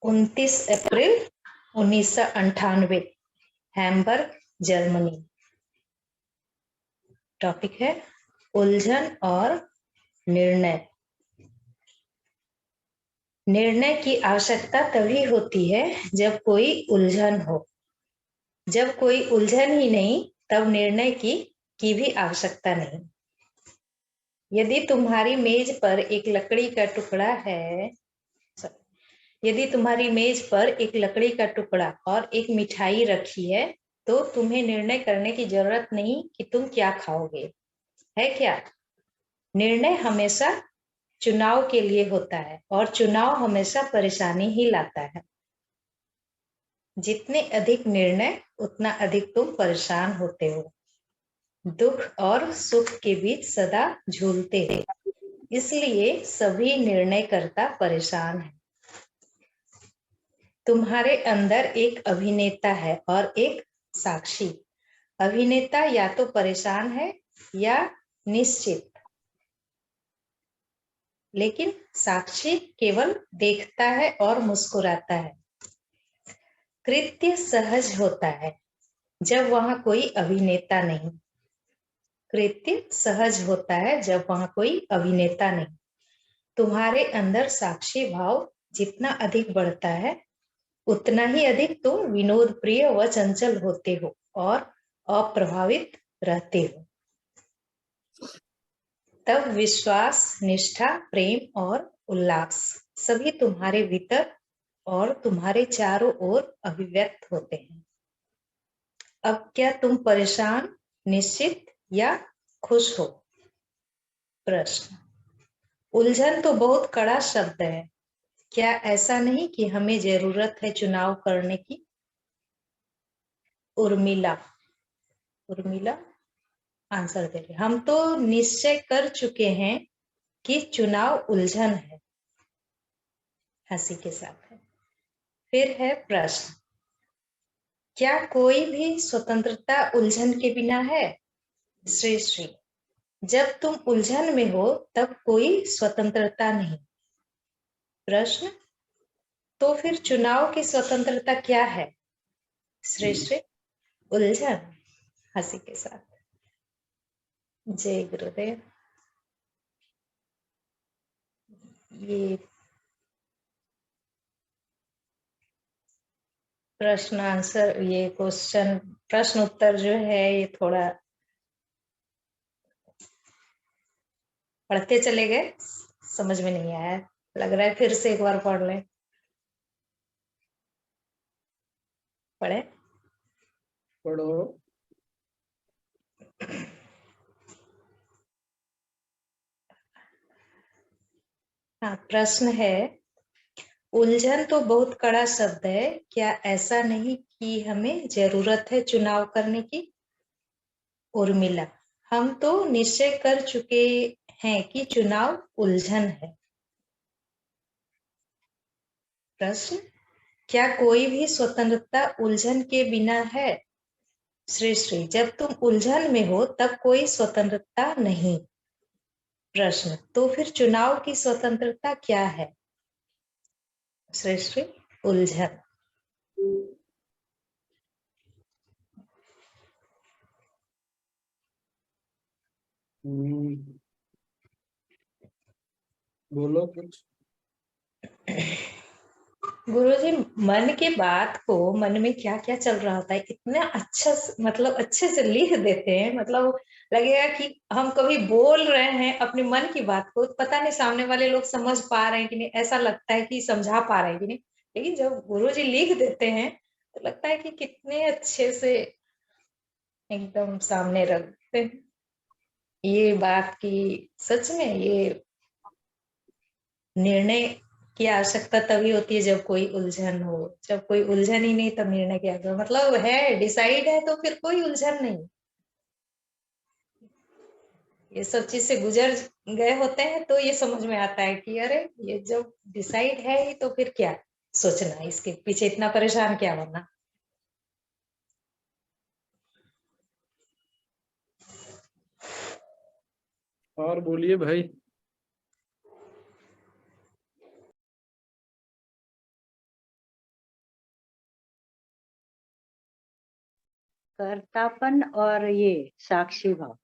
29 अप्रैल 1998, Hamburg, Germany. Topic है उलझन और निर्णय। निर्णय की आवश्यकता तभी होती है जब कोई उलझन हो। जब कोई उलझन ही नहीं तब निर्णय की भी आवश्यकता नहीं। यदि तुम्हारी मेज पर एक लकड़ी का टुकड़ा है, यदि तुम्हारी मेज पर एक लकड़ी का टुकड़ा और एक मिठाई रखी है तो तुम्हें निर्णय करने की जरूरत नहीं कि तुम क्या खाओगे, है क्या? निर्णय हमेशा चुनाव के लिए होता है और चुनाव हमेशा परेशानी ही लाता है। जितने अधिक निर्णय उतना अधिक तुम परेशान होते हो, दुख और सुख के बीच सदा झूलते हो। इसलिए सभी निर्णयकर्ता परेशान हैं। तुम्हारे अंदर एक अभिनेता है और एक साक्षी। अभिनेता या तो परेशान है या निश्चित, लेकिन साक्षी केवल देखता है और मुस्कुराता है। कृत्य सहज होता है जब वहां कोई अभिनेता नहीं। कृत्य सहज होता है जब वहां कोई अभिनेता नहीं। तुम्हारे अंदर साक्षी भाव जितना अधिक बढ़ता है उतना ही अधिक तुम विनोद प्रिय व चंचल होते हो और अप्रभावित रहते हो। तब विश्वास, निष्ठा, प्रेम और उल्लास सभी तुम्हारे भीतर और तुम्हारे चारों ओर अभिव्यक्त होते हैं। अब क्या तुम परेशान, निश्चित या खुश हो? प्रश्न। उलझन तो बहुत कड़ा शब्द है। क्या ऐसा नहीं कि हमें जरूरत है चुनाव करने की? उर्मिला। उर्मिला आंसर दे रहे। हम तो निश्चय कर चुके हैं कि चुनाव उलझन है। हंसी के साथ है। फिर है प्रश्न। क्या कोई भी स्वतंत्रता उलझन के बिना है? श्री श्री। जब तुम उलझन में हो तब कोई स्वतंत्रता नहीं। प्रश्न। तो फिर चुनाव की स्वतंत्रता क्या है? श्री श्री। उलझन। हंसी के साथ। जय गुरुदेव। ये प्रश्न आंसर, ये क्वेश्चन प्रश्न उत्तर जो है ये थोड़ा पढ़ते चले गए, समझ में नहीं आया। लग रहा है फिर से एक बार पढ़ लें। पढ़े? पढ़ो। हाँ, प्रश्न है उलझन तो बहुत कड़ा शब्द है। क्या ऐसा नहीं कि हमें जरूरत है चुनाव करने की? उर्मिला। हम तो निश्चय कर चुके हैं कि चुनाव उलझन है। प्रश्न। क्या कोई भी स्वतंत्रता उलझन के बिना है? श्री श्री। जब तुम उलझन में हो तब कोई स्वतंत्रता नहीं। प्रश्न। तो फिर चुनाव की स्वतंत्रता क्या है? श्री श्री। उलझन। बोलो कुछ। गुरुजी, मन के बात को मन में क्या क्या चल रहा होता है इतना अच्छा मतलब अच्छे से लिख देते हैं। मतलब लगेगा कि हम कभी बोल रहे हैं अपने मन की बात को, पता नहीं सामने वाले लोग समझ पा रहे हैं कि नहीं, ऐसा लगता है कि समझा पा रहे हैं कि नहीं। लेकिन जब गुरुजी लिख देते हैं तो लगता है कि कितने अच्छे से एकदम सामने रख देते हैं ये बात की। सच में ये निर्णय की आवश्यकता तभी होती है जब कोई उलझन हो। जब कोई उलझन ही नहीं तब निर्णय की आवश्यकता, मतलब है डिसाइड है तो फिर कोई उलझन नहीं। ये सब चीज से गुजर गए होते हैं तो ये समझ में आता है कि अरे ये जब डिसाइड है ही तो फिर क्या सोचना, इसके पीछे इतना परेशान क्या होना। और बोलिए भाई। कर्तापन और ये साक्षी भाव।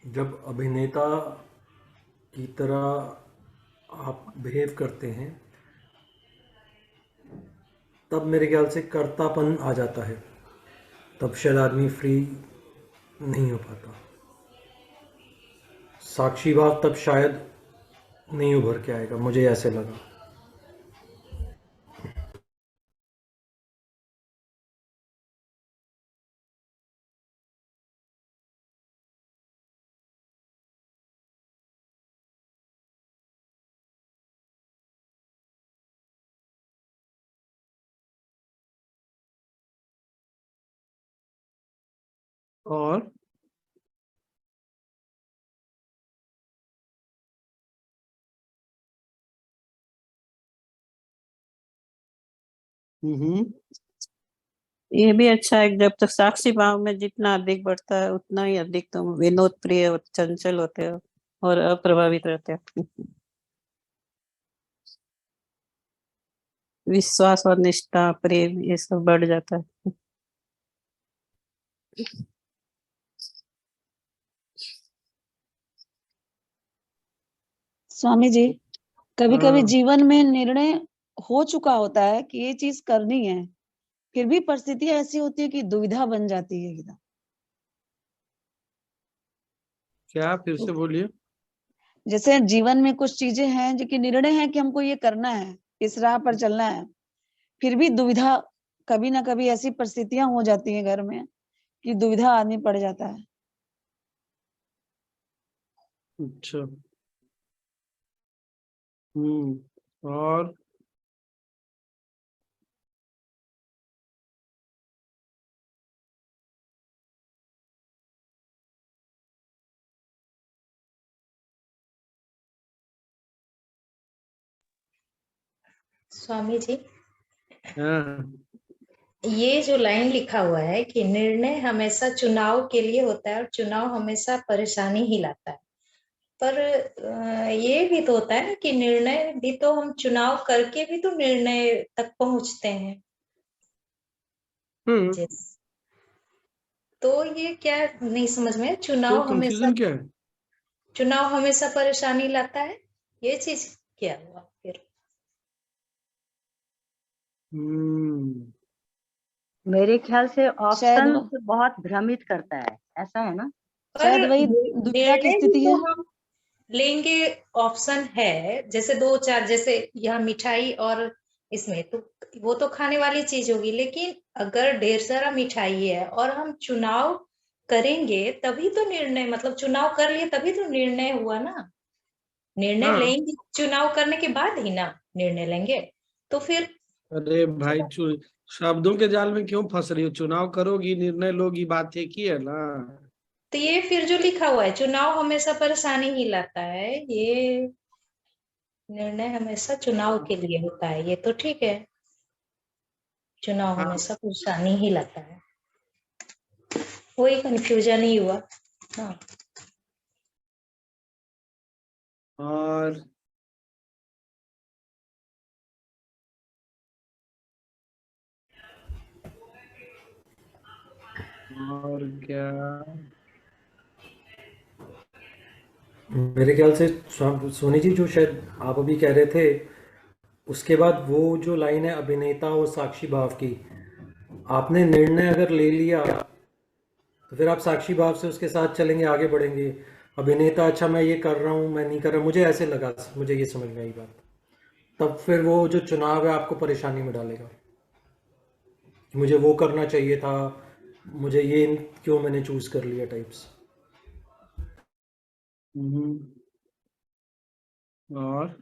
जब अभिनेता की तरह आप बिहेव करते हैं तब मेरे ख्याल से कर्तापन आ जाता है, तब शायद आदमी फ्री नहीं हो पाता। साक्षी भाव तब शायद नहीं उभर के आएगा, मुझे ऐसे लगा। और ये भी अच्छा है, जब तक साक्षी भाव में जितना अधिक बढ़ता है उतना ही अधिक तुम विनोद प्रिय और चंचल होते हो और अप्रभावित रहते हो। विश्वास और निष्ठा, प्रेम, ये सब बढ़ जाता है। स्वामी जी, कभी कभी हाँ। जीवन में निर्णय हो चुका होता है कि ये चीज करनी है, फिर भी परिस्थितियां ऐसी होती है कि दुविधा बन जाती है एकदम। क्या, फिर से बोलिए। जैसे जीवन में कुछ चीजें हैं जो कि निर्णय है कि हमको ये करना है, इस राह पर चलना है, फिर भी दुविधा, कभी ना कभी ऐसी परिस्थितियां हो जाती हैं घर में कि दुविधा आदमी पड़ जाता है। अच्छा। और स्वामी जी, हाँ, ये जो लाइन लिखा हुआ है कि निर्णय हमेशा चुनाव के लिए होता है और चुनाव हमेशा परेशानी ही लाता है, पर ये भी तो होता है ना कि निर्णय भी तो हम चुनाव करके भी तो निर्णय तक पहुंचते हैं। जिस तो ये क्या नहीं समझ में, तो चुनाव कंफ्यूजन क्या है? हमेशा परेशानी लाता है, ये चीज क्या हुआ फिर? मेरे ख्याल से शायद ऑप्शन बहुत भ्रमित करता है, ऐसा है ना? शायद पर वही दुविधा की निर्णय भी स्थिति तो है। हम लेंगे, ऑप्शन है, जैसे दो चार, जैसे यहाँ मिठाई और इसमें तो वो तो खाने वाली चीज होगी, लेकिन अगर ढेर सारा मिठाई है और हम चुनाव करेंगे तभी तो निर्णय, मतलब चुनाव कर लिए तभी तो निर्णय हुआ ना। निर्णय हाँ। लेंगे चुनाव करने के बाद ही ना निर्णय लेंगे, तो फिर अरे भाई, शब्दों के जाल में क्यों फंस रही हो? चुनाव करोगी, निर्णय लोगी, बात एक ही है ना। तो ये फिर जो लिखा हुआ है चुनाव हमेशा परेशानी ही लाता है, ये निर्णय हमेशा चुनाव के लिए होता है, ये तो ठीक है, चुनाव हाँ। हमेशा परेशानी ही लाता है, कोई कंफ्यूजन ही हुआ। हाँ। और क्या? मेरे ख्याल से सोनी जी, जो शायद आप अभी कह रहे थे, उसके बाद वो जो लाइन है अभिनेता और साक्षी भाव की, आपने निर्णय अगर ले लिया तो फिर आप साक्षी भाव से उसके साथ चलेंगे, आगे बढ़ेंगे। अभिनेता, अच्छा मैं ये कर रहा हूँ, मैं नहीं कर रहा, मुझे ऐसे लगा, मुझे ये समझ में आई बात। तब फिर वो जो चुनाव है आपको परेशानी में डालेगा, मुझे वो करना चाहिए था, मुझे ये क्यों मैंने चूज कर लिया, टाइप्स। और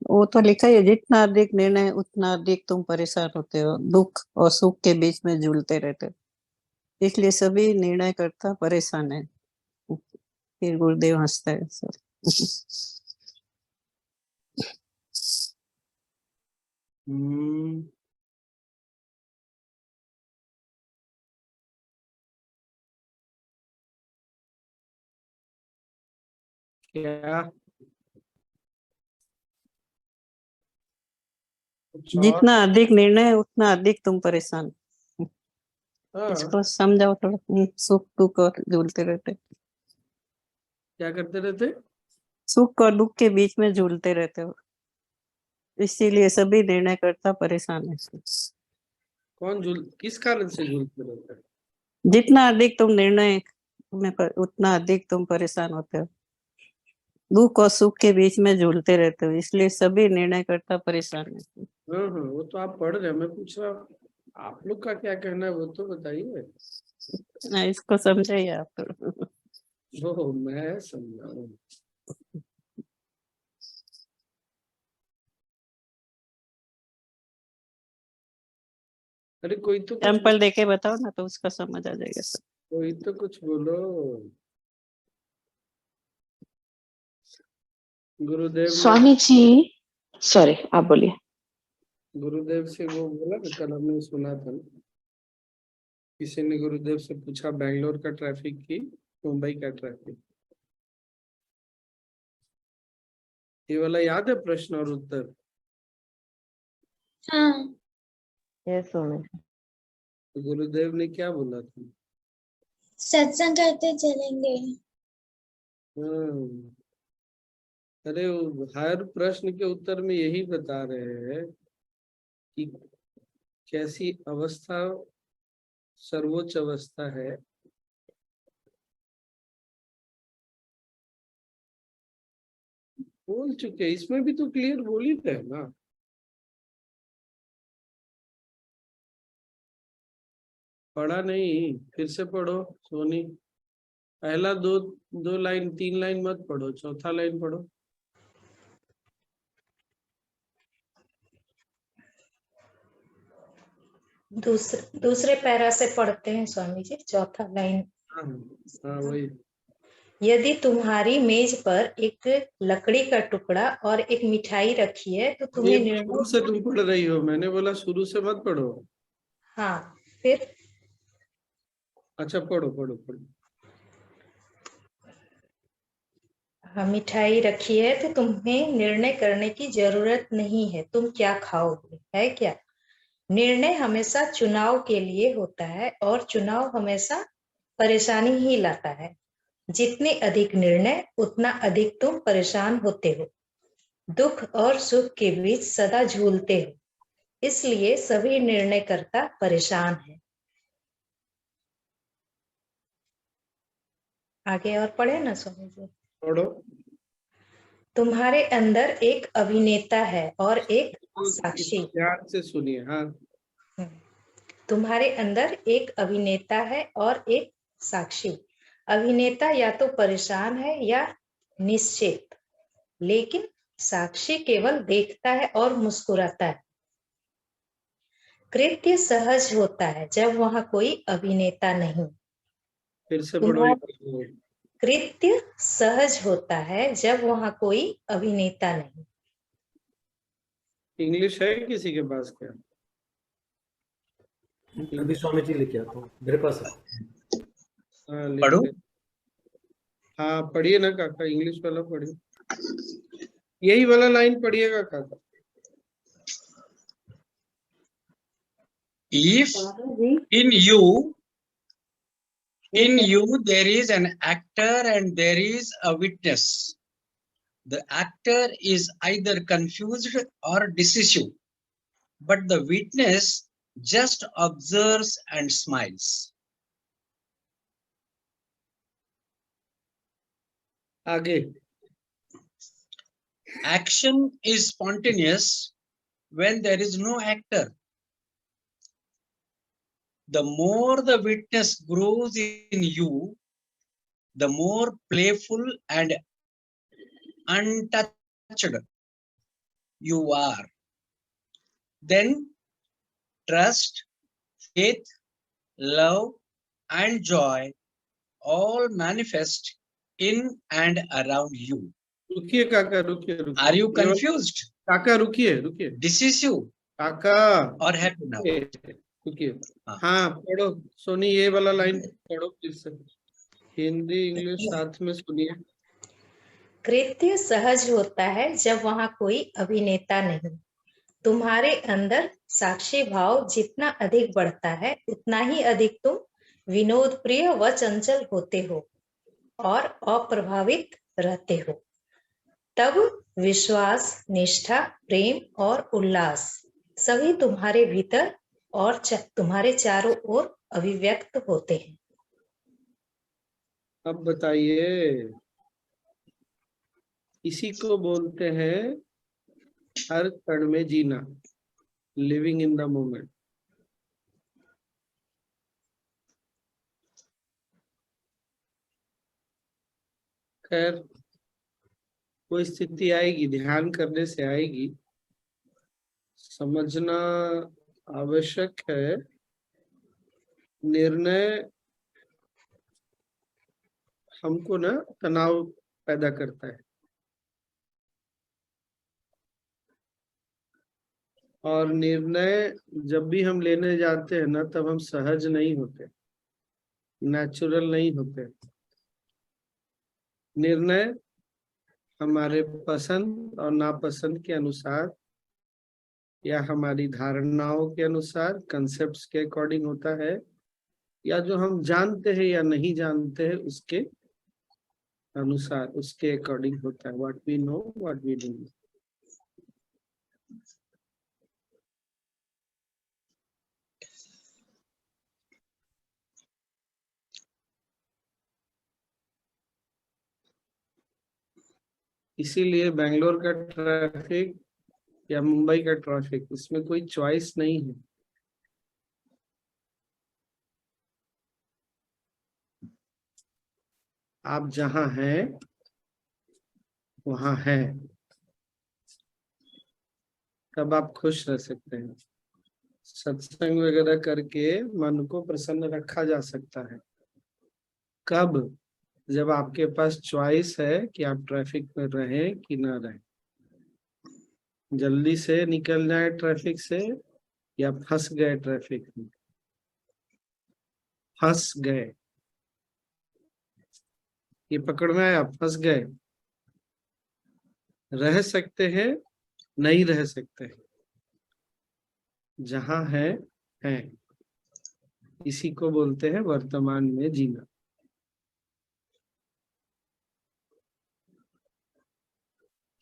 वो तो लिखा ही है, जितना अधिक निर्णय उतना अधिक तुम परेशान होते हो, दुख और सुख के बीच में झूलते रहते हो, इसलिए सभी निर्णय करता परेशान है। फिर गुरुदेव हंसता है सर। क्या कुछ और? जितना अधिक निर्णय उतना अधिक तुम परेशान। हाँ, इसको समझाओ थोड़ा। सुख दुख और झूलते रहते, क्या करते रहते? सुख और दुख के बीच में झूलते रहते हो, इसीलिए सभी निर्णयकर्ता परेशान है। कौन किस कारण से झूलते रहते हैं? जितना अधिक तुम निर्णय में उतना अधिक तुम परेशान होते हो, दुख और सुख के बीच में झूलते रहते हो, इसलिए सभी निर्णयकर्ता परेशान है। हाँ हाँ, वो तो आप पढ़ रहे हैं, मैं पूछ रहा हूँ आप लोग का क्या कहना है, वो तो बताइए। ना, इसको समझाइए आप थोड़ा। वो मैं समझाऊं। अरे कोई तो कुछ सैंपल देके बताओ ना, तो उसका समझ आ जाएगा सब। कोई तो कुछ बोलो। गुरुदेव ने स्वामी जी, सॉरी आप बोलिए। गुरुदेव से वो बोला ना, कल हमने सुना था ना, किसी ने गुरुदेव से पूछा बैंगलोर का ट्रैफिक की मुंबई का ट्रैफिक, ये वाला याद है प्रश्न और उत्तर? हाँ, ये सुने। तो गुरुदेव ने क्या बोला था? सत्संग करते चलेंगे। हाँ, अरे वो हर प्रश्न के उत्तर में यही बता रहे हैं कि कैसी अवस्था सर्वोच्च अवस्था है। बोल चुके, इसमें भी तो क्लियर बोल ही रहे ना। पढ़ा नहीं, फिर से पढ़ो सोनी। पहला दो दो लाइन 3 लाइन मत पढ़ो, चौथा लाइन पढ़ो। दूसरे पैरा से पढ़ते हैं स्वामी जी, चौथा लाइन। हाँ हाँ वही। यदि तुम्हारी मेज पर एक लकड़ी का टुकड़ा और एक मिठाई रखी है तो तुम्हें ये शुरू से तुम पढ़ रही हो, मैंने बोला शुरू से मत पढ़ो। हाँ, फिर अच्छा पढ़ो पढ़ो पढ़ो। हाँ, मिठाई रखी है तो तुम्हें निर्णय करने की जरूरत नहीं है, तुम क्या खाओगे, है क्या? निर्णय हमेशा चुनाव के लिए होता है और चुनाव हमेशा परेशानी ही लाता है। जितने अधिक निर्णय उतना अधिक तुम परेशान होते हो, दुख और सुख के बीच सदा झूलते हो, इसलिए सभी निर्णयकर्ता परेशान है। आगे और पढ़े ना स्वामी जी। पढ़ो। तुम्हारे अंदर एक अभिनेता है और एक साक्षी। ध्यान से सुनिए। हाँ, तुम्हारे अंदर एक अभिनेता है और एक साक्षी। अभिनेता या तो परेशान है या निश्चित, लेकिन साक्षी केवल देखता है और मुस्कुराता है। कृत्य सहज होता है जब वहां कोई अभिनेता नहीं। फिर से पढ़ो ये प्रश्न। कृत्य सहज होता है जब वहां कोई अभिनेता नहीं। इंग्लिश है किसी के पास क्या? अभी स्वामी जी लेके आता हूँ, मेरे पास है। हाँ पढ़ो। लिख। हाँ पढ़िए ना काका, इंग्लिश वाला पढ़िए, यही वाला लाइन पढ़िएगा काका। If in you there is an actor and there is a witness, the actor is either confused or decisive, but the witness just observes and smiles. आगे। Action is spontaneous when there is no actor. The more the witness grows in you, the more playful and untouched you are. Then trust, faith, love, and joy all manifest in and around you. रुकिए काका, रुकिए रुकिए। Are you confused, काका रुकिए रुकिए। decisive, काका or happy now? रुकिए। हाँ पढ़ो सोनी, ये वाला लाइन पढ़ो फिर से, हिंदी इंग्लिश साथ में सुनिए। कृत्य सहज होता है जब वहां कोई अभिनेता नहीं। तुम्हारे अंदर साक्षी भाव जितना अधिक बढ़ता है उतना ही अधिक तुम विनोद प्रिय व चंचल होते हो और अप्रभावित रहते हो। तब विश्वास, निष्ठा, प्रेम और उल्लास सभी तुम्हारे भीतर और तुम्हारे चारों ओर अभिव्यक्त होते हैं। अब बताइए, इसी को बोलते हैं हर क्षण में जीना, लिविंग इन द मोमेंट। खैर, कोई स्थिति आएगी, ध्यान करने से आएगी। समझना आवश्यक है, निर्णय हमको ना तनाव पैदा करता है, और निर्णय जब भी हम लेने जाते हैं ना, तब हम सहज नहीं होते, नेचुरल नहीं होते। निर्णय हमारे पसंद और नापसंद के अनुसार या हमारी धारणाओं के अनुसार, कंसेप्ट्स के अकॉर्डिंग होता है, या जो हम जानते हैं या नहीं जानते हैं उसके अनुसार, उसके अकॉर्डिंग होता है। What we know, what we do. इसीलिए बेंगलोर का ट्रैफिक या मुंबई का ट्रैफिक, इसमें कोई चॉइस नहीं है। आप जहां हैं वहां हैं, तब आप खुश रह सकते हैं। सत्संग वगैरह करके मन को प्रसन्न रखा जा सकता है। कब? जब आपके पास चॉइस है कि आप ट्रैफिक में रहें कि ना रहें, जल्दी से निकल जाए ट्रैफिक से या फंस गए ट्रैफिक में। फंस गए, ये पकड़ में आया, फंस गए। रह सकते हैं, नहीं रह सकते हैं, जहां है। इसी को बोलते हैं वर्तमान में जीना।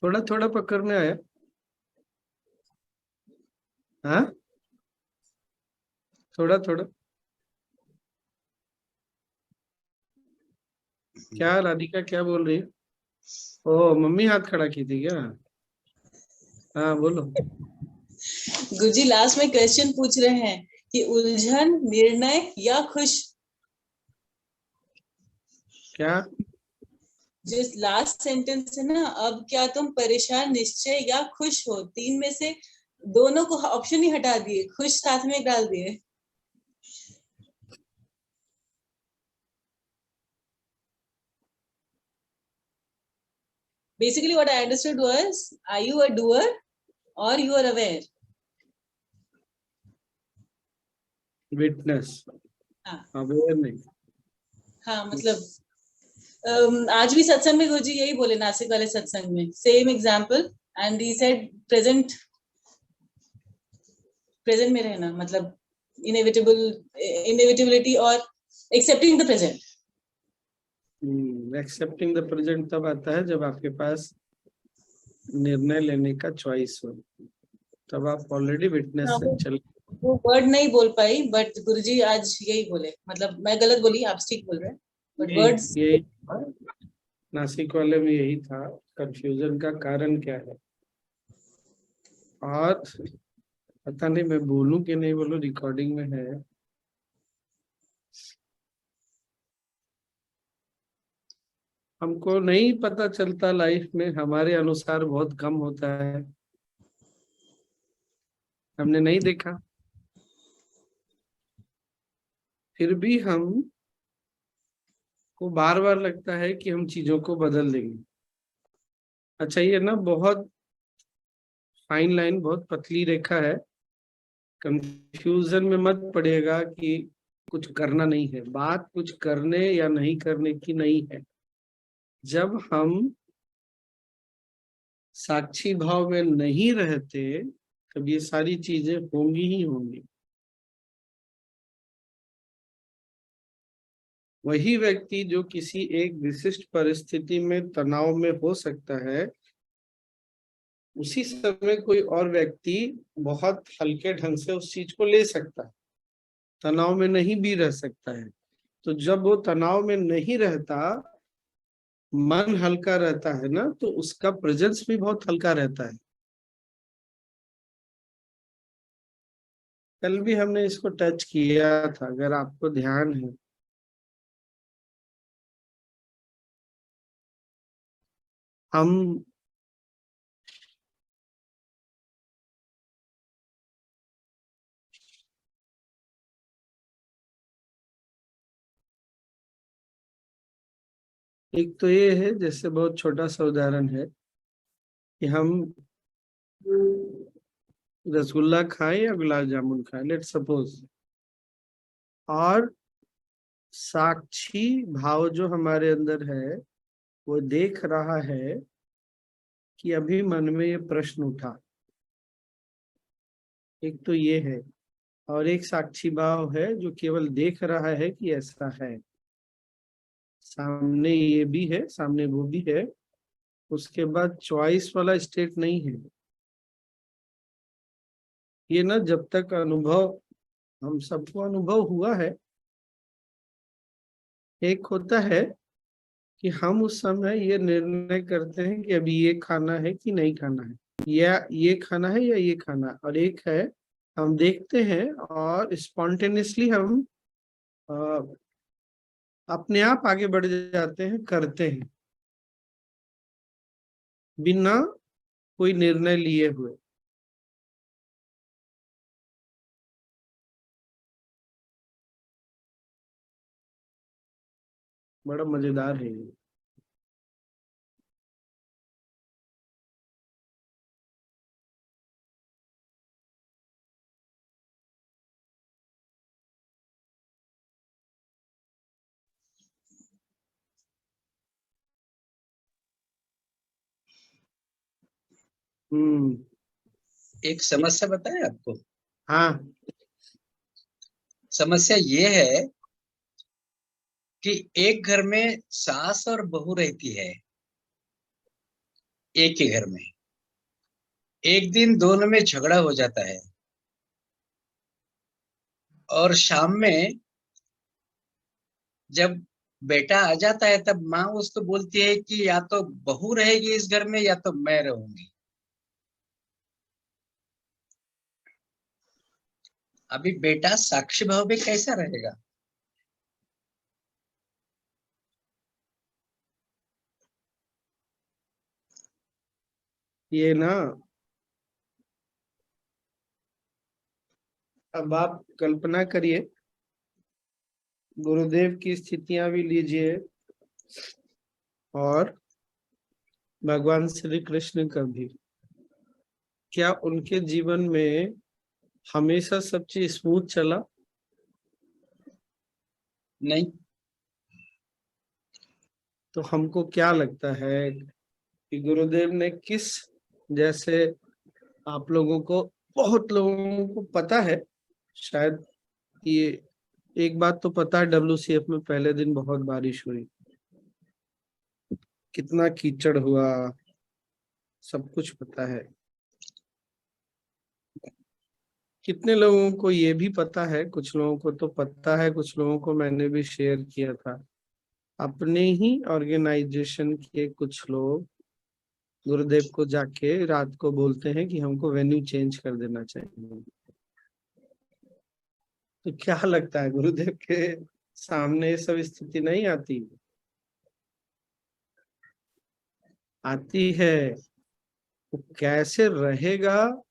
थोड़ा थोड़ा पकड़ में आया? हाँ, थोड़ा थोड़ा। क्या राधिका क्या बोल रही है? ओ, मम्मी हाथ खड़ा की थी क्या? हाँ बोलो। गुरुजी लास्ट में क्वेश्चन पूछ रहे हैं कि उलझन, निर्णय या खुश। क्या? जो लास्ट सेंटेंस है ना, अब क्या तुम परेशान, निश्चय या खुश हो, तीन में से दोनों को ऑप्शन ही हटा दिए, खुश साथ में डाल दिए। Basically what I understood was, are you a doer or you are aware? Witness, हाँ, अवेयर नहीं। हाँ मतलब आज भी सत्संग में गुरुजी यही बोले, नासिक वाले सत्संग में same example, and he said present में रहना, मतलब इनएविटेबिलिटी और accepting the present. Accepting the present तब आता है जब आपके पास निर्णय लेने का चॉइस हो, तब आप ऑलरेडी विटनेस से चल। वो वर्ड नहीं बोल पाई, बट गुरुजी आज यही बोले, मतलब मैं गलत बोली, आप ठीक बोल रहे हैं, बट वर्ड्स यही नासिक वाले में यही था। कंफ्यूजन का कारण क्या है? और पता नहीं मैं बोलूं कि नहीं बोलूं, रिकॉर्डिंग में है। हमको नहीं पता चलता, लाइफ में हमारे अनुसार बहुत कम होता है, हमने नहीं देखा, फिर भी हम को बार बार लगता है कि हम चीजों को बदल देंगे। अच्छा, ये ना बहुत फाइन लाइन, बहुत पतली रेखा है। कंफ्यूजन में मत पड़ेगा कि कुछ करना नहीं है। बात कुछ करने या नहीं करने की नहीं है। जब हम साक्षी भाव में नहीं रहते तब ये सारी चीजें होंगी ही होंगी। वही व्यक्ति जो किसी एक विशिष्ट परिस्थिति में तनाव में हो सकता है, उसी समय कोई और व्यक्ति बहुत हल्के ढंग से उस चीज को ले सकता है, तनाव में नहीं भी रह सकता है। तो जब वो तनाव में नहीं रहता, मन हल्का रहता है ना, तो उसका प्रेजेंस भी बहुत हल्का रहता है। कल भी हमने इसको टच किया था, अगर आपको ध्यान है। हम एक तो ये है, जैसे बहुत छोटा सा उदाहरण है कि हम रसगुल्ला खाएं या गुलाब जामुन खाएं, लेट सपोज, और साक्षी भाव जो हमारे अंदर है वो देख रहा है कि अभी मन में ये प्रश्न उठा। एक तो ये है, और एक साक्षी भाव है जो केवल देख रहा है कि ऐसा है, सामने ये भी है, सामने वो भी है। उसके बाद चॉइस वाला स्टेट नहीं है। ये ना जब तक अनुभव, हम सबको अनुभव हुआ है, एक होता है कि हम उस समय ये निर्णय करते हैं कि अभी ये खाना है कि नहीं खाना है, या ये खाना है या ये खाना, और एक है हम देखते हैं और स्पॉन्टेनियसली हम अपने आप आगे बढ़ जाते हैं, करते हैं बिना कोई निर्णय लिए हुए। बड़ा मजेदार है ये। एक समस्या बताएं आपको। हाँ, समस्या ये है कि एक घर में सास और बहू रहती है, एक ही घर में। एक दिन दोनों में झगड़ा हो जाता है और शाम में जब बेटा आ जाता है तब माँ उसको बोलती है कि या तो बहू रहेगी इस घर में या तो मैं रहूंगी। अभी बेटा साक्षी भाव में कैसा रहेगा? ये ना, अब आप कल्पना करिए, गुरुदेव की स्थितियां भी लीजिए और भगवान श्री कृष्ण का भी। क्या उनके जीवन में हमेशा सब चीज स्मूथ चला? नहीं। तो हमको क्या लगता है कि गुरुदेव ने किस, जैसे आप लोगों को, बहुत लोगों को पता है शायद, ये एक बात तो पता है, WCF में पहले दिन बहुत बारिश हुई, कितना कीचड़ हुआ, सब कुछ पता है। कितने लोगों को ये भी पता है, कुछ लोगों को तो पता है, कुछ लोगों को मैंने भी शेयर किया था, अपने ही ऑर्गेनाइजेशन के कुछ लोग गुरुदेव को जाके रात को बोलते हैं कि हमको वेन्यू चेंज कर देना चाहिए। तो क्या लगता है गुरुदेव के सामने सब स्थिति नहीं आती? आती है। वो कैसे रहेगा,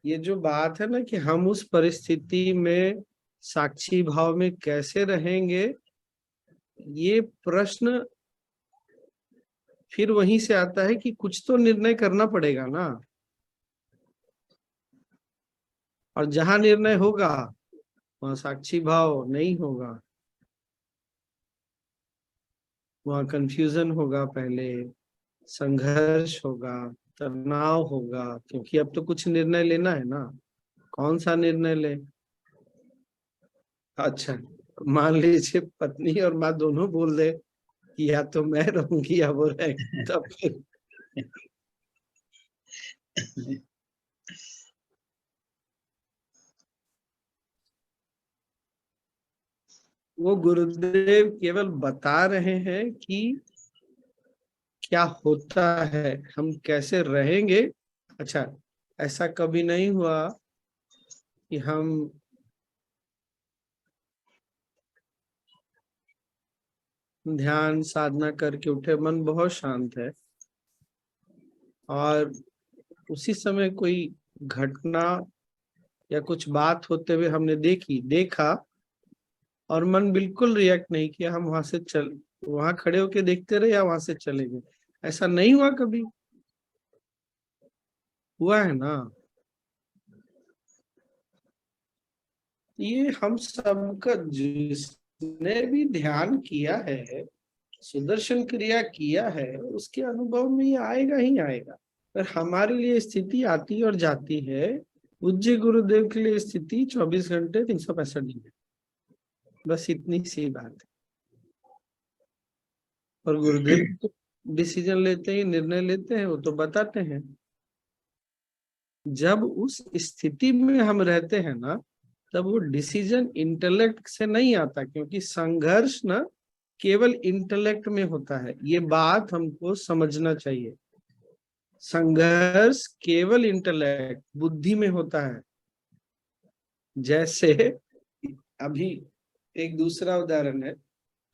ये जो बात है ना कि हम उस परिस्थिति में साक्षी भाव में कैसे रहेंगे, ये प्रश्न फिर वहीं से आता है कि कुछ तो निर्णय करना पड़ेगा ना। और जहां निर्णय होगा वहां साक्षी भाव नहीं होगा, वहां कंफ्यूजन होगा, पहले संघर्ष होगा, तनाव होगा, क्योंकि अब तो कुछ निर्णय लेना है ना। कौन सा निर्णय ले? अच्छा, मान लीजिए पत्नी और माँ दोनों बोल दे कि या तो मैं रहूंगी या वो रहेगी, तब फिर वो गुरुदेव केवल बता रहे हैं कि क्या होता है, हम कैसे रहेंगे। अच्छा, ऐसा कभी नहीं हुआ कि हम ध्यान साधना करके उठे, मन बहुत शांत है, और उसी समय कोई घटना या कुछ बात होते हुए हमने देखा और मन बिल्कुल रिएक्ट नहीं किया, हम वहां खड़े होके देखते रहे या वहां से चले गए? ऐसा नहीं हुआ कभी? हुआ है ना? ये हम सबका, जिसने भी ध्यान किया है, सुदर्शन क्रिया किया है, उसके अनुभव में ये आएगा ही आएगा। पर हमारे लिए स्थिति आती और जाती है। पूज्य गुरुदेव के लिए स्थिति 24 घंटे 365 दिन है, बस इतनी सी बात है। और गुरुदेव तो डिसीजन लेते हैं, निर्णय लेते हैं, वो तो बताते हैं। जब उस स्थिति में हम रहते हैं ना, तब वो डिसीजन इंटेलेक्ट से नहीं आता, क्योंकि संघर्ष ना केवल इंटेलेक्ट में होता है। ये बात हमको समझना चाहिए। संघर्ष केवल इंटेलेक्ट, बुद्धि में होता है। जैसे अभी एक दूसरा उदाहरण है,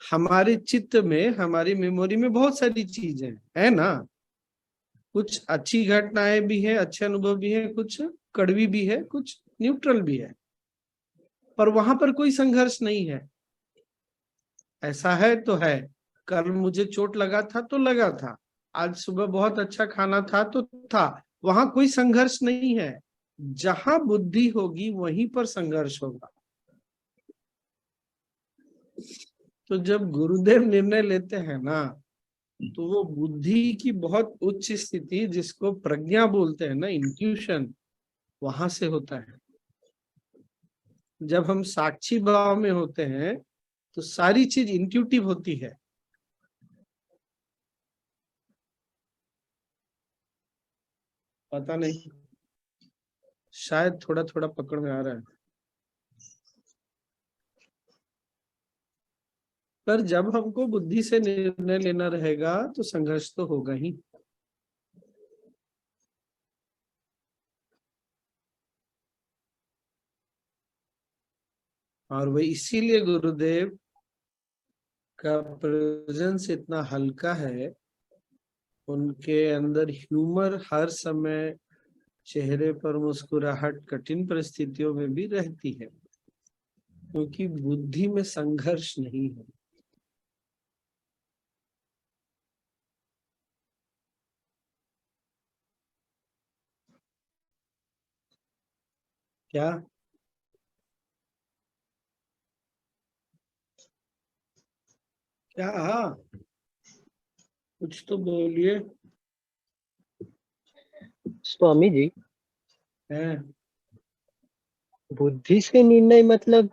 हमारे चित्त में, हमारी मेमोरी में बहुत सारी चीजें है ना। कुछ अच्छी घटनाएं भी है, अच्छे अनुभव भी है, कुछ कड़वी भी है, कुछ न्यूट्रल भी है, पर वहां पर कोई संघर्ष नहीं है। ऐसा है तो है, कल मुझे चोट लगा था तो लगा था, आज सुबह बहुत अच्छा खाना था तो था, वहां कोई संघर्ष नहीं है। जहां बुद्धि होगी वहीं पर संघर्ष होगा। तो जब गुरुदेव निर्णय लेते हैं ना, तो वो बुद्धि की बहुत उच्च स्थिति, जिसको प्रज्ञा बोलते हैं ना, इंट्यूशन, वहां से होता है। जब हम साक्षी भाव में होते हैं तो सारी चीज इंट्यूटिव होती है। पता नहीं, शायद थोड़ा थोड़ा पकड़ में आ रहा है। पर जब हमको बुद्धि से निर्णय लेना रहेगा तो संघर्ष तो होगा ही। और वही इसीलिए गुरुदेव का प्रेजेंस इतना हल्का है, उनके अंदर ह्यूमर हर समय, चेहरे पर मुस्कुराहट कठिन परिस्थितियों में भी रहती है, क्योंकि बुद्धि में संघर्ष नहीं है। क्या क्या? हाँ, कुछ तो बोलिए। स्वामी जी, है बुद्धि से निर्णय मतलब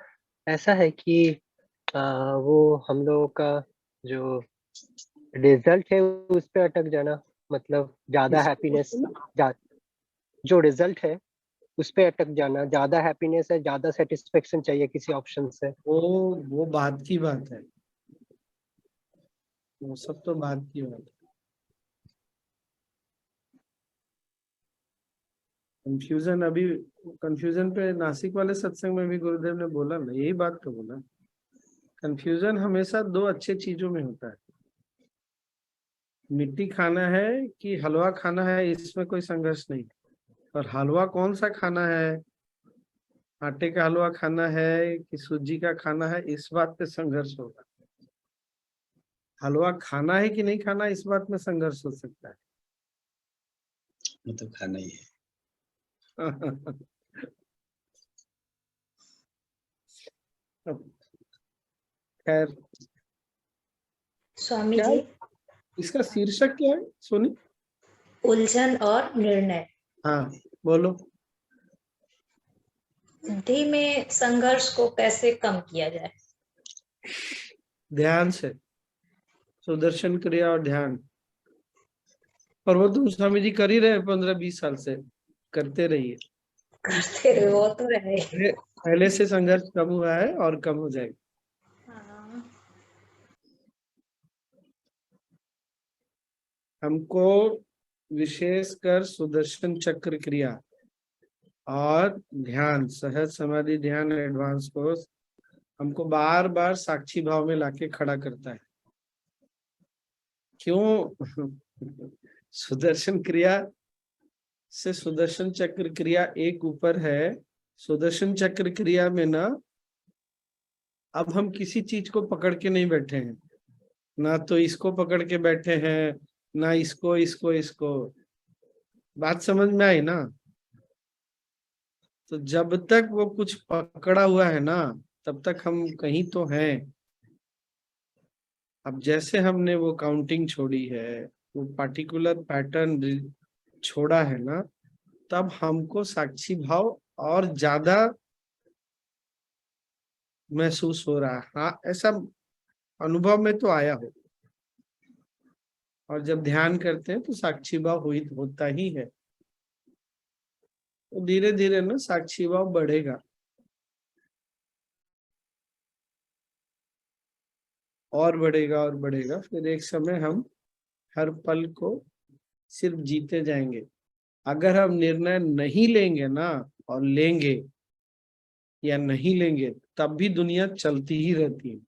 ऐसा है कि वो हम लोगों का जो रिजल्ट है उस पे अटक जाना, मतलब ज्यादा हैप्पीनेस, जो रिजल्ट है उस पे अटक जाना, ज्यादा हैप्पीनेस है, ज्यादा सेटिस्फेक्शन चाहिए किसी ऑप्शन से। वो बात की बात है, वो सब तो बात की बात है। कंफ्यूजन, अभी कंफ्यूजन पे नासिक वाले सत्संग में भी गुरुदेव ने बोला ना, यही बात तो बोला। कंफ्यूजन हमेशा दो अच्छे चीजों में होता है, मिट्टी खाना है कि हलवा खाना है, इसमें कोई संघर्ष नहीं। और हलवा कौन सा खाना है, आटे का हलवा खाना है कि सूजी का खाना है, इस बात पे संघर्ष होगा। हलवा खाना है कि नहीं खाना, इस बात में संघर्ष हो सकता है। वो तो खाना ही है। खैर, स्वामी क्या? जी, इसका शीर्षक क्या है सोनी? उलझन और निर्णय। हाँ बोलो। बुद्धि में संघर्ष को कैसे कम किया जाए? ध्यान से, सुदर्शन क्रिया और ध्यान। और वो तो स्वामी जी कर ही रहे 15-20 साल से, करते रहिए। करते रहे, वो तो रहे। पहले से संघर्ष कम हुआ है और कम हो जाएगा। हाँ। हमको विशेषकर सुदर्शन चक्र क्रिया और ध्यान, सहज समाधि ध्यान एडवांस कोर्स हमको बार बार साक्षी भाव में लाके खड़ा करता है। क्यों? सुदर्शन क्रिया से सुदर्शन चक्र क्रिया एक ऊपर है। सुदर्शन चक्र क्रिया में ना अब हम किसी चीज को पकड़ के नहीं बैठे हैं, ना तो इसको पकड़ के बैठे हैं, ना इसको इसको इसको। बात समझ में आई ना? तो जब तक वो कुछ पकड़ा हुआ है ना, तब तक हम कहीं तो हैं। अब जैसे हमने वो काउंटिंग छोड़ी है, वो पार्टिकुलर पैटर्न छोड़ा है ना, तब हमको साक्षी भाव और ज्यादा महसूस हो रहा है। हाँ, ऐसा अनुभव में तो आया हो। और जब ध्यान करते हैं तो साक्षी भाव होता ही है। तो धीरे धीरे ना साक्षी भाव बढ़ेगा और बढ़ेगा और बढ़ेगा। फिर एक समय हम हर पल को सिर्फ जीते जाएंगे। अगर हम निर्णय नहीं लेंगे ना, और लेंगे या नहीं लेंगे, तब भी दुनिया चलती ही रहती है।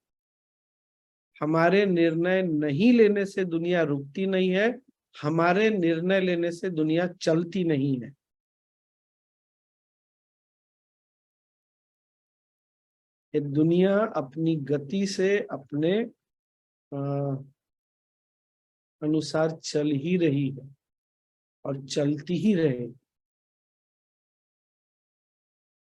हमारे निर्णय नहीं लेने से दुनिया रुकती नहीं है, हमारे निर्णय लेने से दुनिया चलती नहीं है। ये दुनिया अपनी गति से अपने अनुसार चल ही रही है और चलती ही रहे।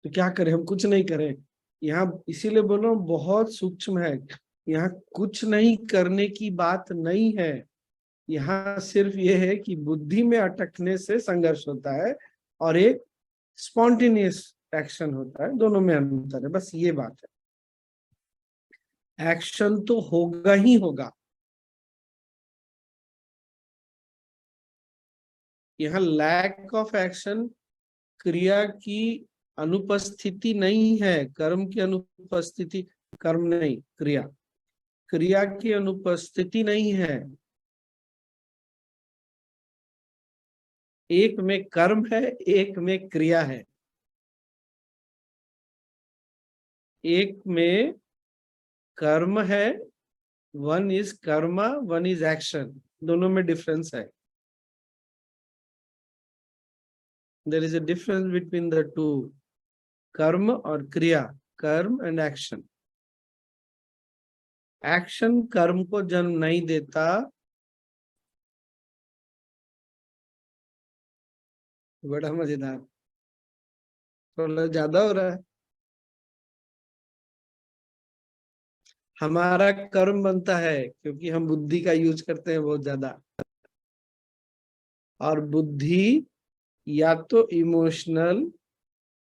तो क्या करें? हम कुछ नहीं करें। यहाँ इसीलिए बोलो बहुत सूक्ष्म है। यहाँ कुछ नहीं करने की बात नहीं है। यहाँ सिर्फ ये है कि बुद्धि में अटकने से संघर्ष होता है और एक स्पॉन्टेनियस एक्शन होता है। दोनों में अंतर है, बस ये बात है। एक्शन तो होगा ही होगा। यहाँ लैक ऑफ एक्शन क्रिया की अनुपस्थिति नहीं है, कर्म की अनुपस्थिति, कर्म नहीं क्रिया, क्रिया की अनुपस्थिति नहीं है। एक में कर्म है, एक में क्रिया है। एक में कर्म है, one is Karma, one is action. दोनों में डिफरेंस है। There is a difference between the two, कर्म और क्रिया, कर्म एंड एक्शन। एक्शन कर्म को जन्म नहीं देता। बड़ा मजेदार, थोड़ा ज्यादा हो रहा है। हमारा कर्म बनता है क्योंकि हम बुद्धि का यूज करते हैं बहुत ज्यादा। और बुद्धि या तो इमोशनल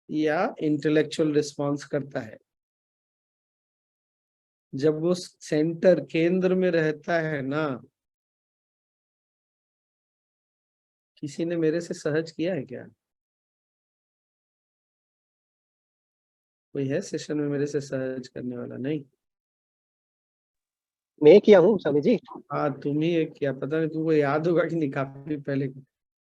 या इंटेलेक्चुअल रिस्पॉन्स करता है। जब वो सेंटर केंद्र में रहता है ना, किसी ने मेरे से सहज किया है क्या? कोई है सेशन में मेरे से सहज करने वाला? नहीं, मैं किया हूँ स्वामी जी। हाँ तुम ही एक किया, पता नहीं तुमको याद होगा कि नहीं, काफी पहले।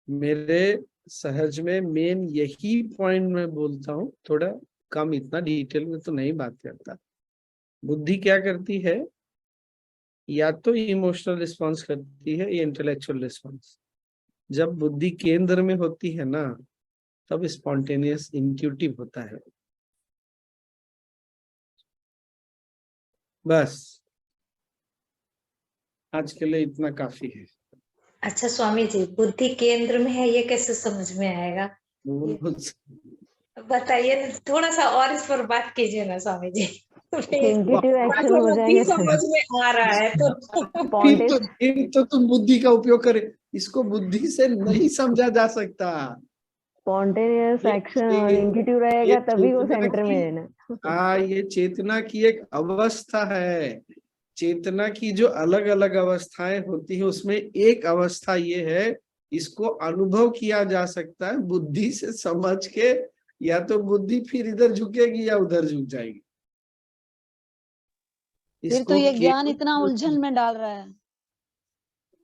मेरे सहज में मेन यही पॉइंट मैं बोलता हूँ, थोड़ा कम, इतना डिटेल में तो नहीं बात करता। बुद्धि क्या करती है? या तो इमोशनल रिस्पॉन्स करती है या इंटेलेक्चुअल रिस्पॉन्स। जब बुद्धि केंद्र में होती है ना, तब स्पॉन्टेनियस इंट्यूटिव होता है। बस आज के लिए इतना काफी है। अच्छा स्वामी जी, बुद्धि केंद्र में है, ये कैसे समझ में आएगा? बताइए ना, थोड़ा सा और इस पर बात कीजिए ना स्वामी जी। टेंटेटिव एक्शन हो जाएंगे समझ में आ रहा है तो फिर तो तुम बुद्धि का उपयोग करे, इसको बुद्धि से नहीं समझा जा सकता। स्पॉन्टेनियस एक्शन और इंट्यूटिव ये रहेगा तभी वो चेतना सेंटर में की- है ना। हाँ, ये चेतना की एक अवस्था है। चेतना की जो अलग अलग अवस्थाएं होती है उसमें एक अवस्था ये है, इसको अनुभव किया जा सकता है बुद्धि से समझ के, या तो बुद्धि फिर इधर झुकेगी या उधर झुक जाएगी। फिर तो ये ज्ञान केवल- इतना उलझन में डाल रहा है।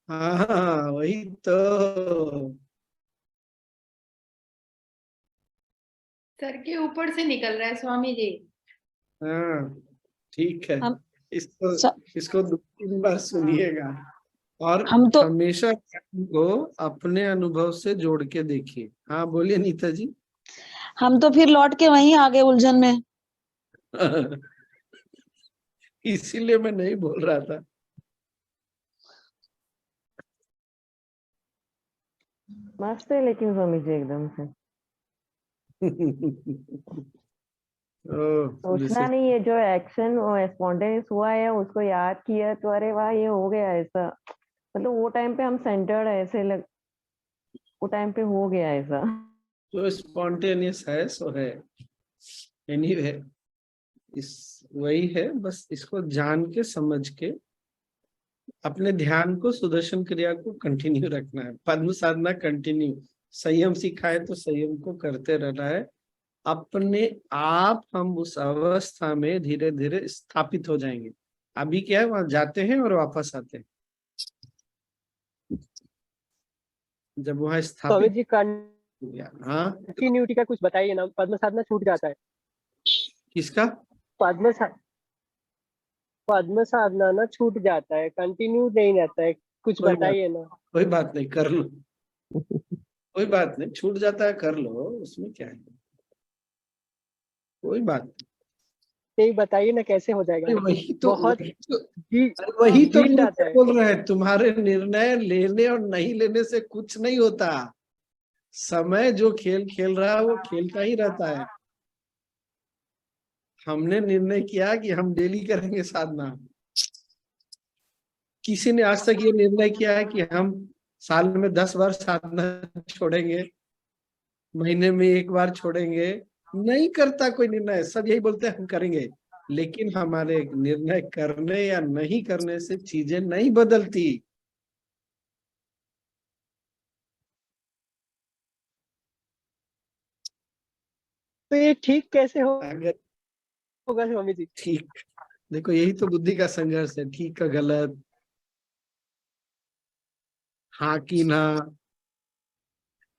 हाँ वही तो। सर के ऊपर से निकल रहा है स्वामी जी। हाँ ठीक है, हम इसको 2-3 बार सुनिएगा और हम तो हमेशा को अपने अनुभव से जोड़ के देखिए। हाँ बोलिए नीता जी। हम तो फिर लौट के वहीं आ गए उलझन में। इसीलिए मैं नहीं बोल रहा था। मस्त है लेकिन स्वामी जी एकदम से सोचना नहीं है, जो एक्शन स्पॉन्टेनियस हुआ है उसको याद किया तो अरे वाह ये हो गया ऐसा, मतलब वो टाइम पे हम सेंटर्ड ऐसे वो टाइम पे हो गया ऐसा। जो स्पॉन्टेनियस है सो है। एनीवे इस वही है, बस इसको जान के समझ के अपने ध्यान को सुदर्शन क्रिया को कंटिन्यू रखना है। पद्म साधना कंटिन्यू, संयम सीखा है तो संयम को करते रहना है। अपने आप हम उस अवस्था में धीरे धीरे स्थापित हो जाएंगे। अभी क्या है, वहां जाते हैं और वापस आते हैं। जब वहां स्वामी स्थापित जी हाँ कंटिन्यूटी का कुछ बताइए ना, पद्म साधना छूट जाता है। किसका? पद्म साधना ना छूट जाता है, कंटिन्यू नहीं रहता है, कुछ बताइए ना। कोई बात नहीं, कर लो। कोई बात नहीं, छूट जाता है कर लो, उसमें क्या है, कोई बात नहीं, बताइए ना कैसे हो जाएगा। वही तो बहुत वही तो गिर जाता है। बोल रहे हैं, तुम्हारे निर्णय लेने और नहीं लेने से कुछ नहीं होता। समय जो खेल खेल रहा है वो खेलता ही रहता है। हमने निर्णय किया कि हम डेली करेंगे साधना। किसी ने आज तक ये निर्णय किया है कि हम साल में 10 बार साधना छोड़ेंगे, महीने में 1 बार छोड़ेंगे? नहीं करता कोई निर्णय, सब यही बोलते हैं हम करेंगे, लेकिन हमारे निर्णय करने या नहीं करने से चीजें नहीं बदलती। तो ये ठीक कैसे होगा स्वामी जी? ठीक, देखो यही तो बुद्धि का संघर्ष है, ठीक का गलत, हाँ की ना।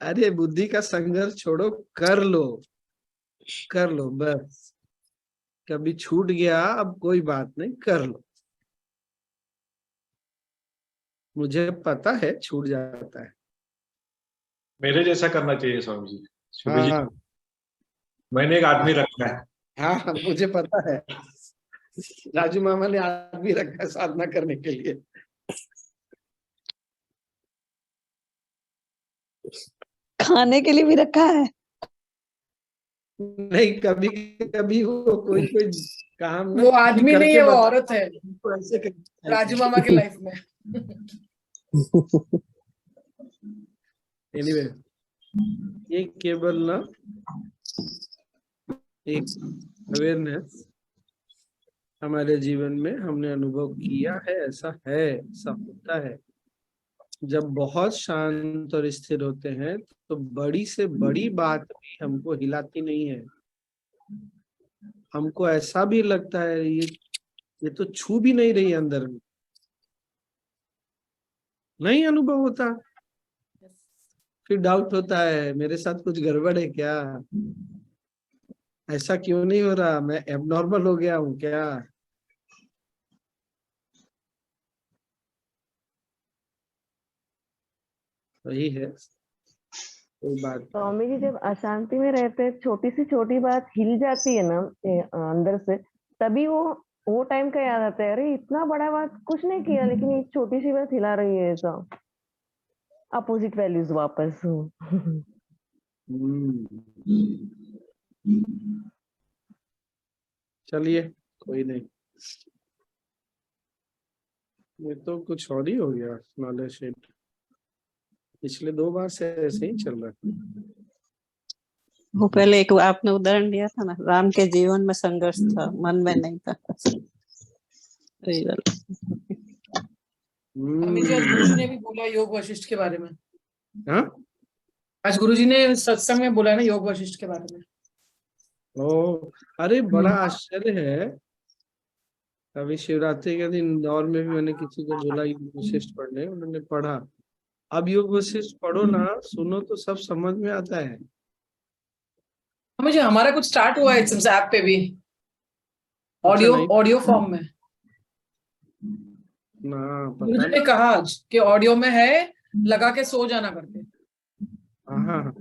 अरे बुद्धि का संघर्ष छोड़ो, कर लो बस। कभी छूट गया अब कोई बात नहीं, कर लो। मुझे पता है छूट जाता है। मेरे जैसा करना चाहिए स्वामी जी। स्वामी जी हाँ मैंने एक आदमी रखा है। हाँ मुझे पता है, राजू मामा ने आदमी रखा है साधना करने के लिए। खाने के लिए भी रखा है। नहीं, कभी कभी वो कोई काम वो आदमी नहीं है, वो औरत है राजू मामा के लाइफ में। एनीवे ये केवल ना एक अवेयरनेस हमारे जीवन में हमने अनुभव किया है, ऐसा होता है। जब बहुत शांत और स्थिर होते हैं तो बड़ी से बड़ी बात भी हमको हिलाती नहीं है। हमको ऐसा भी लगता है ये तो छू भी नहीं रही अंदर में, नहीं अनुभव होता। फिर डाउट होता है मेरे साथ कुछ गड़बड़ है क्या, ऐसा क्यों नहीं हो रहा, मैं एबनॉर्मल हो गया हूँ क्या? वही है, कोई बात। स्वामी जी जब अशांति में रहते हैं, छोटी सी छोटी बात हिल जाती है ना अंदर से, तभी वो टाइम का याद आता है, अरे इतना बड़ा बात कुछ नहीं किया लेकिन एक छोटी सी बात हिला रही है, ऐसा अपोजिट वैल्यूज वापस हो। चलिए कोई नहीं, ये तो कुछ और ही हो गया नॉलेज शीट। पिछले 2 बार से ऐसे ही चल रहा है। वो पहले एक आपने उदाहरण दिया था ना, राम के जीवन में संघर्ष था, मन में नहीं था। सही वाला। स्वामी जी आज गुरुजी ने भी बोला योग वशिष्ठ के बारे में। हाँ, आज गुरुजी ने सत्संग में बोला ना योग वशिष्ठ के बारे में। ओ अरे बड़ा आश्चर्य है। अभी शिवरात्रि के दिन इंदौर में भी मैंने किसी को बोला योग वशिष्ठ पढ़ने, उन्होंने पढ़ा। अब योग वशिष्ठ पढ़ो ना, सुनो तो सब समझ में आता है। मुझे हमारा कुछ स्टार्ट हुआ है इस ऐप पे भी, ऑडियो फॉर्म में ना, गुरुजी पता ने कहा आज कि ऑडियो में है, लगा के सो जाना करके। हाँ,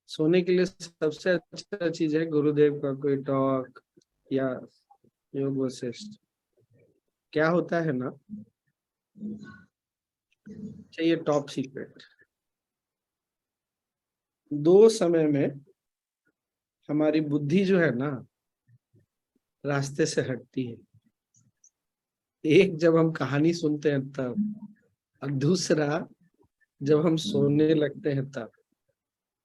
सोने के लिए सबसे अच्छा चीज है गुरुदेव का कोई टॉक या योग वशिष्ठ। क्या होता है ना, चाहिए टॉप सीक्रेट। 2 समय में हमारी बुद्धि जो है ना रास्ते से हटती है। एक जब हम कहानी सुनते हैं तब, और दूसरा जब हम सोने लगते हैं तब।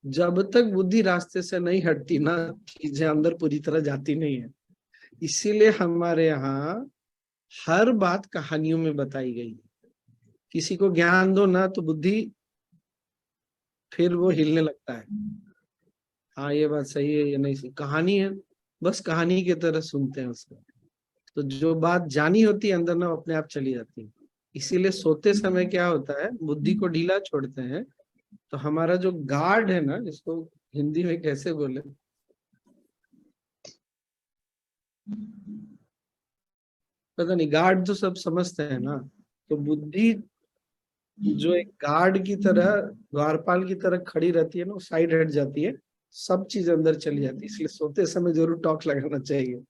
जब तक बुद्धि रास्ते से नहीं हटती ना, चीजें अंदर पूरी तरह जाती नहीं है। इसीलिए हमारे यहाँ हर बात कहानियों में बताई गई। किसी को ज्ञान दो ना तो बुद्धि फिर वो हिलने लगता है, हाँ ये बात सही है, ये नहीं सही। कहानी है, बस कहानी की तरह सुनते हैं उसको। तो जो बात जानी होती है अंदर ना, अपने आप चली जाती है। इसीलिए सोते समय क्या होता है, बुद्धि को ढीला छोड़ते हैं तो हमारा जो गार्ड है ना, जिसको हिंदी में कैसे बोले, पता नहीं, गार्ड तो सब समझते हैं ना। तो बुद्धि जो एक गार्ड की तरह, द्वारपाल की तरह खड़ी रहती है ना, वो साइड हट जाती है, सब चीज अंदर चली जाती है। इसलिए सोते समय जरूर टॉक लगाना चाहिए।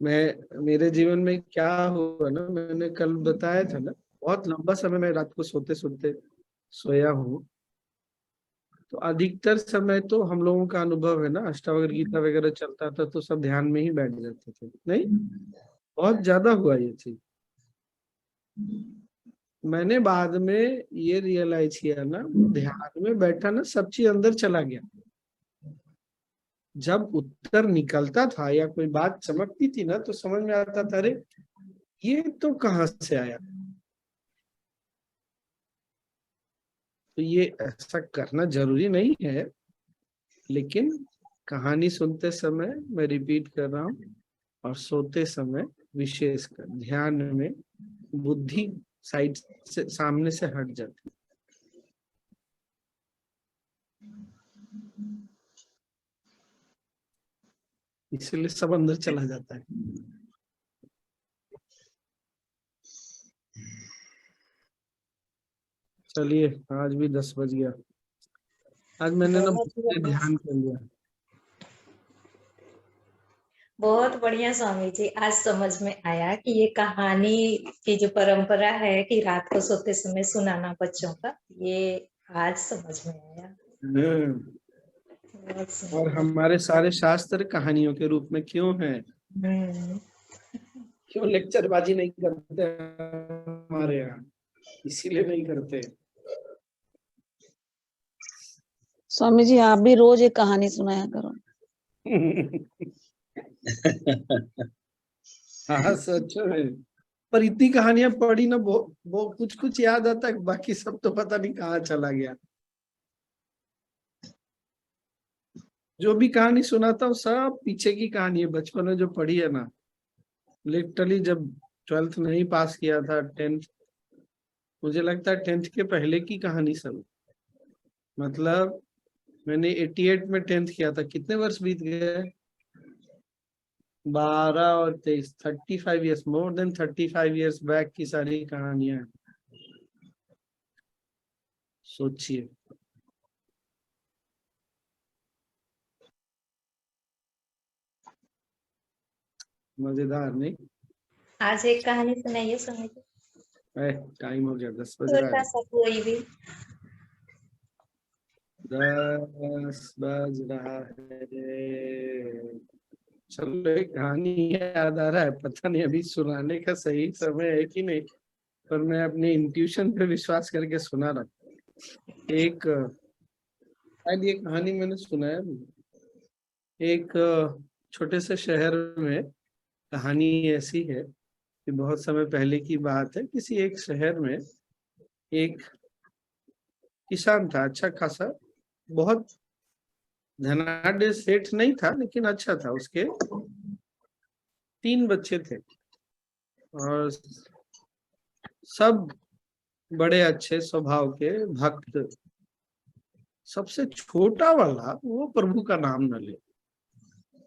मेरे जीवन में क्या हुआ ना, मैंने कल बताया था ना, बहुत लंबा समय मैं रात को सोते सोते सोया हूँ। तो अधिकतर समय तो हम लोगों का अनुभव है ना, अष्टावक्र गीता वगैरह चलता था तो सब ध्यान में ही बैठ जाते थे। नहीं, बहुत ज्यादा हुआ ये चीज। मैंने बाद में ये रियलाइज किया ना, ध्यान में बैठा ना, सब चीज अंदर चला गया। जब उत्तर निकलता था या कोई बात चमकती थी ना, तो समझ में आता था, अरे ये तो कहाँ से आया। तो ये ऐसा करना जरूरी नहीं है, लेकिन कहानी सुनते समय मैं रिपीट कर रहा हूँ, और सोते समय विशेषकर ध्यान में बुद्धि साइड से, सामने से हट जाती है। इसलिए सब अंदर चला जाता है। चलिए, आज भी 10 बज गया। आज मैंने ना ध्यान कर लिया। बहुत बढ़िया स्वामी जी, आज समझ में आया कि ये कहानी की जो परंपरा है कि रात को सोते समय सुनाना बच्चों का, ये आज समझ में आया। और हमारे सारे शास्त्र कहानियों के रूप में क्यों हैं? क्यों लेक्चरबाजी नहीं करते हमारे यहाँ? इसीलिए नहीं करते। स्वामी जी आप भी रोज एक कहानी सुनाया करो। हाँ सच में, पर इतनी कहानियां पढ़ी ना, वो कुछ कुछ याद आता है, बाकी सब तो पता नहीं कहाँ चला गया। जो भी कहानी सुनाता हूँ सब पीछे की कहानी है, बचपन में जो पढ़ी है ना। लिटरली जब 12th नहीं पास किया था, 10th, मुझे लगता है 10th के पहले की कहानी सब। मतलब मैंने 88 में 10th किया था, कितने वर्ष बीत गए? 12 और 23, 35 years, more than 35 years back की सारी कहानियां। सोचिए, मजेदार नहीं? आज एक कहानी सुनाइए स्वामी जी। टाइम हो गया, 10 बज रहा छोटा है। सा कोई भी 10 बज रहा है। चलो एक कहानी याद आ रहा है, पता नहीं अभी सुनाने का सही समय है कि नहीं, पर मैं अपने इंट्यूशन पे विश्वास करके सुना रहा। एक शायद ये कहानी मैंने सुना है। एक छोटे से शहर में कहानी ऐसी है कि बहुत समय पहले की बात है। किसी एक शहर में एक किसान था, अच्छा खासा, बहुत धनाढ्य सेठ नहीं था लेकिन अच्छा था। उसके 3 बच्चे थे और सब बड़े अच्छे स्वभाव के भक्त। सबसे छोटा वाला वो प्रभु का नाम न ले।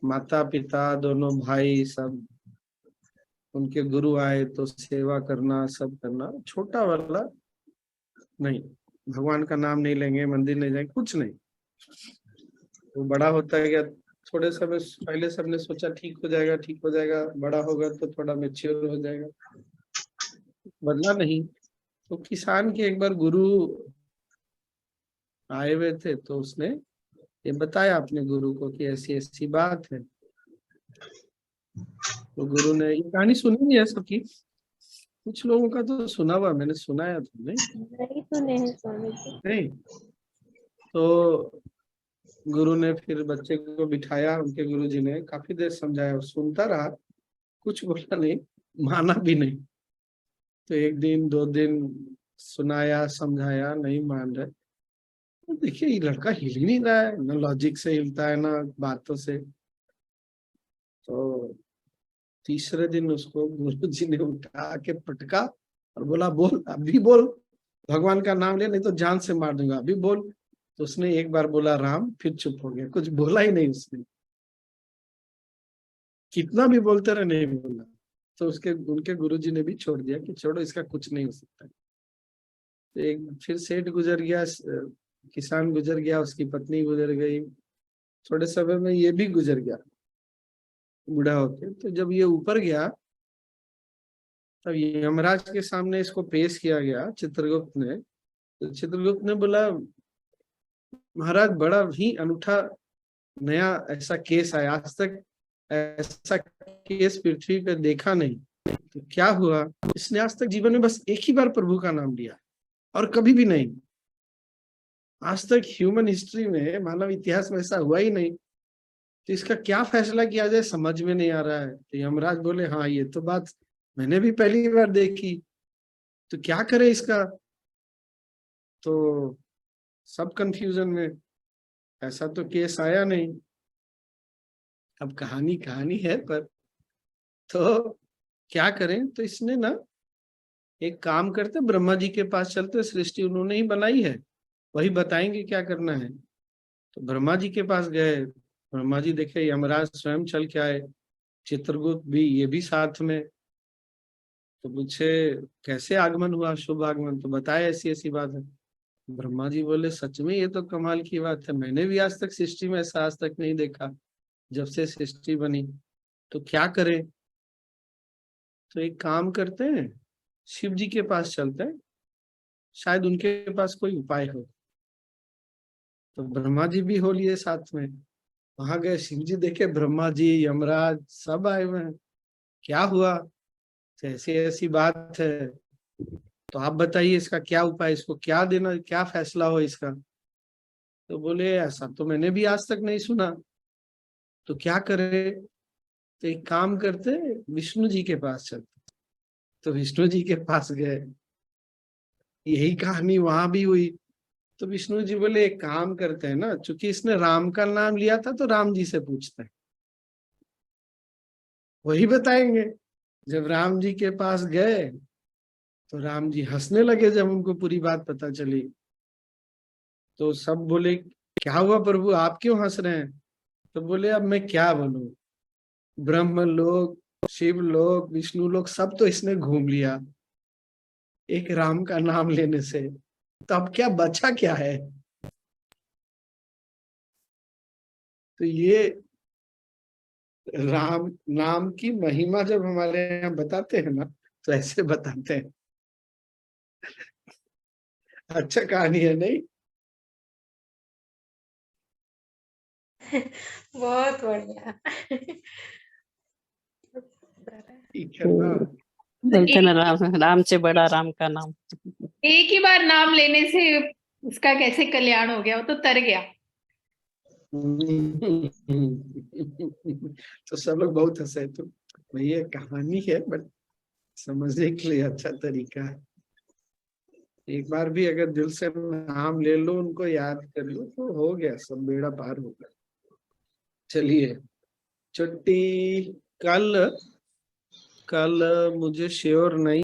माता पिता दोनों भाई सब उनके गुरु आए तो सेवा करना, सब करना। छोटा वाला नहीं, भगवान का नाम नहीं लेंगे, मंदिर नहीं जाएंगे, कुछ नहीं। वो बड़ा होता गया। थोड़े समय पहले सबने सोचा ठीक हो जाएगा, ठीक हो जाएगा, बड़ा होगा तो थोड़ा मैच्योर हो जाएगा, बदला नहीं। तो किसान के एक बार गुरु आए हुए थे तो उसने ये बताया अपने गुरु को कि ऐसी ऐसी बात है। तो गुरु ने, ये कहानी सुनी नहीं है सबकी, कुछ लोगों का तो सुना हुआ, मैंने सुनाया तो नहीं सुने हैं स्वामी जी। नहीं। तो गुरु ने फिर बच्चे को बिठाया, उनके गुरु जी ने काफी देर समझाया, सुनता रहा, कुछ बोला नहीं, माना भी नहीं। तो 1 दिन 2 दिन सुनाया, समझाया, नहीं मान रहे। तो देखिए ये लड़का हिल ही नहीं रहा है, ना लॉजिक से हिलता है ना बातों से। तो तीसरे दिन उसको गुरु जी ने उठा के पटका और बोला, बोल अभी बोल, भगवान का नाम ले नहीं तो जान से मार दूंगा, अभी बोल। तो उसने एक बार बोला राम, फिर चुप हो गया, कुछ बोला ही नहीं उसने। कितना भी बोलते रहे, नहीं बोला। तो उनके गुरुजी ने भी छोड़ दिया कि छोड़ो, इसका कुछ नहीं हो सकता। तो एक फिर सेठ गुजर गया, किसान गुजर गया, उसकी पत्नी गुजर गई, थोड़े समय में ये भी गुजर गया बूढ़ा होके। तो जब ये ऊपर गया तब यमराज के सामने इसको पेश किया गया चित्रगुप्त ने। तो चित्रगुप्त ने बोला, महाराज बड़ा ही अनूठा नया ऐसा केस आया, आज तक ऐसा केस पृथ्वी पे देखा नहीं। तो क्या हुआ? इसने आज तक जीवन में बस एक ही बार प्रभु का नाम लिया और कभी भी नहीं। आज तक ह्यूमन हिस्ट्री में, मानव इतिहास में ऐसा हुआ ही नहीं। तो इसका क्या फैसला किया जाए समझ में नहीं आ रहा है। तो यमराज बोले, हाँ ये तो बात मैंने भी पहली बार देखी, तो क्या करे इसका? तो सब कंफ्यूजन में, ऐसा तो केस आया नहीं। अब कहानी कहानी है, पर तो क्या करें? तो इसने ना एक काम करते, ब्रह्मा जी के पास चलते, सृष्टि उन्होंने ही बनाई है, वही बताएंगे क्या करना है। तो ब्रह्मा जी के पास गए, ब्रह्मा जी देखे यमराज स्वयं चल के आए, चित्रगुप्त भी, ये भी साथ में। तो पूछे कैसे आगमन हुआ, शुभ आगमन? तो बताया ऐसी ऐसी बात है। ब्रह्मा जी बोले, सच में ये तो कमाल की बात है, मैंने भी आज तक सृष्टि में ऐसा आज तक नहीं देखा जब से सृष्टि बनी। तो क्या करें? तो एक काम करते हैं, शिव जी के पास चलते हैं, शायद उनके पास कोई उपाय हो। तो ब्रह्मा जी भी हो लिए साथ में। वहां गए, शिव जी देखे ब्रह्मा जी यमराज सब आए हुए हैं। क्या हुआ? तो ऐसी ऐसी बात है, तो आप बताइए इसका क्या उपाय, इसको क्या देना, क्या फैसला हो इसका? तो बोले, ऐसा तो मैंने भी आज तक नहीं सुना, तो क्या करे? तो एक काम करते, विष्णु जी के पास चलते। तो विष्णु जी के पास गए, यही कहानी वहां भी हुई। तो विष्णु जी बोले, एक काम करते हैं ना, चूंकि इसने राम का नाम लिया था तो राम जी से पूछते हैं, वही बताएंगे। जब राम जी के पास गए तो राम जी हंसने लगे जब उनको पूरी बात पता चली। तो सब बोले, क्या हुआ प्रभु, आप क्यों हंस रहे हैं? तो बोले, अब मैं क्या बोलूं, ब्रह्म लोक, शिव लोक, विष्णु लोक सब तो इसने घूम लिया एक राम का नाम लेने से, तो अब क्या बचा क्या है? तो ये राम नाम की महिमा जब हमारे यहाँ बताते हैं ना, तो ऐसे बताते हैं। अच्छा कहानी है नहीं? बहुत बढ़िया। ठीक है ना? बोलते ना राम राम से बड़ा राम का नाम। एक ही बार नाम लेने से उसका कैसे कल्याण हो गया, वो तो तर गया। तो सब लोग बहुत हंसे। तो भैया कहानी है बट समझने के लिए अच्छा तरीका है। एक बार भी अगर दिल से नाम ले लो, उनको याद कर लो, तो हो गया, सब बेड़ा पार होगा। चलिए छुट्टी। कल मुझे श्योर नहीं